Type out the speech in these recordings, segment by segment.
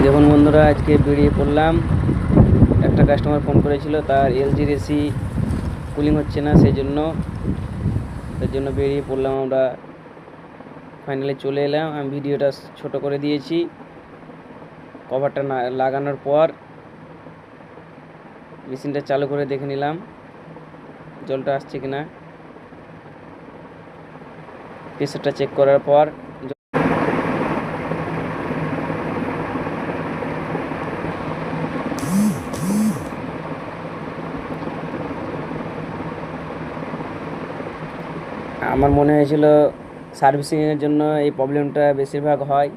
দেখুন বন্ধুরা, আজকে বেরিয়ে পড়লাম। একটা কাস্টমার ফোন করেছিল, তার এলজির এসি কুলিং হচ্ছে না, সেই জন্য বেরিয়ে পড়লাম আমরা। ফাইনালি চলে এলাম। আমি ভিডিওটা ছোট করে দিয়েছি। কভারটা লাগানোর পর মেশিনটা চালু করে দেখে নিলাম জলটা আসছে কিনা। প্রেসারটা চেক করার পর আমার মনে হয়েছিল সার্ভিসিংয়ের জন্য এই প্রবলেমটা বেশিরভাগ হয়,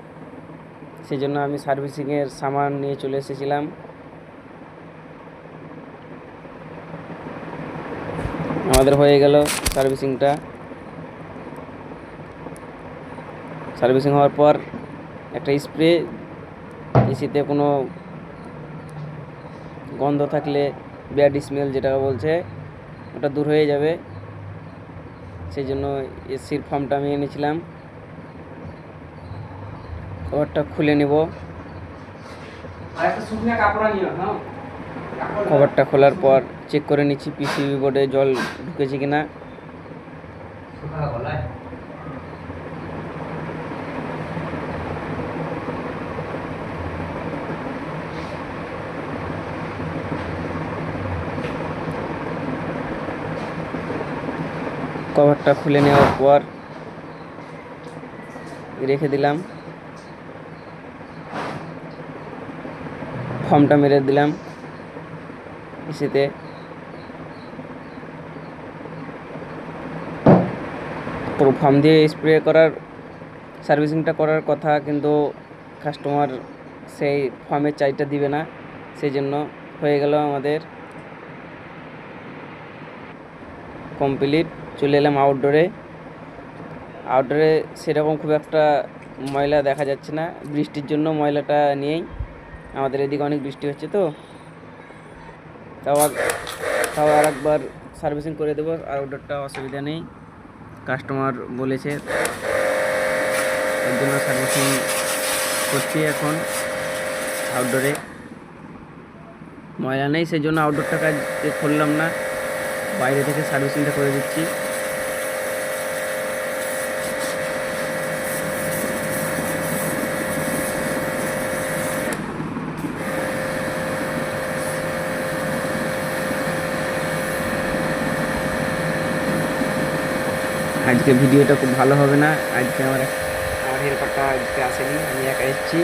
সেই জন্য আমি সার্ভিসিংয়ের সামান নিয়ে চলে এসেছিলাম। আমাদের হয়ে গেল সার্ভিসিং হওয়ার পর একটা স্প্রে, এসিতে কোনো গন্ধ থাকলে, ব্যাড স্মেল যেটা বলছে, ওটা দূর হয়ে যাবে। সেই জন্য এসির ফর্মটা আমি এনেছিলাম। কভারটা খুলে নেব। কভারটা খোলার পর চেক করে নিচ্ছি পিসিবি বোর্ডে জল ঢুকেছে কিনা। কভারটা খুলে নেওয়ার পর রেখে দিলাম। ফর্মটা মেরে দিলাম এসিতে। তো ফর্ম দিয়ে স্প্রে করার, সার্ভিসিংটা করার কথা, কিন্তু কাস্টমার সেই ফর্মের চার্জটা দিবে না, সেই জন্য হয়ে গেল আমাদের কমপ্লিট। চলে এলাম আউটডোরে। সেরকম খুব একটা ময়লা দেখা যাচ্ছে না, বৃষ্টির জন্য ময়লাটা নেই। আমাদের এদিকে অনেক বৃষ্টি হচ্ছে, তো তাও আর একবার সার্ভিসিং করে দেবো। আউটডোরটা অসুবিধা নেই, কাস্টমার বলেছে, এর জন্য সার্ভিসিং করছি এখন। আউটডোরে ময়লা নেই, সেই জন্য আউটডোরটা কাজ করলাম না, বাইরে থেকে সার্ভিসিংটা করে দিচ্ছি। আজকে ভিডিওটা খুব ভালো হবে না, আজকে আমার হেল্পারটা আজকে আসেনি, আমি একা এসেছি।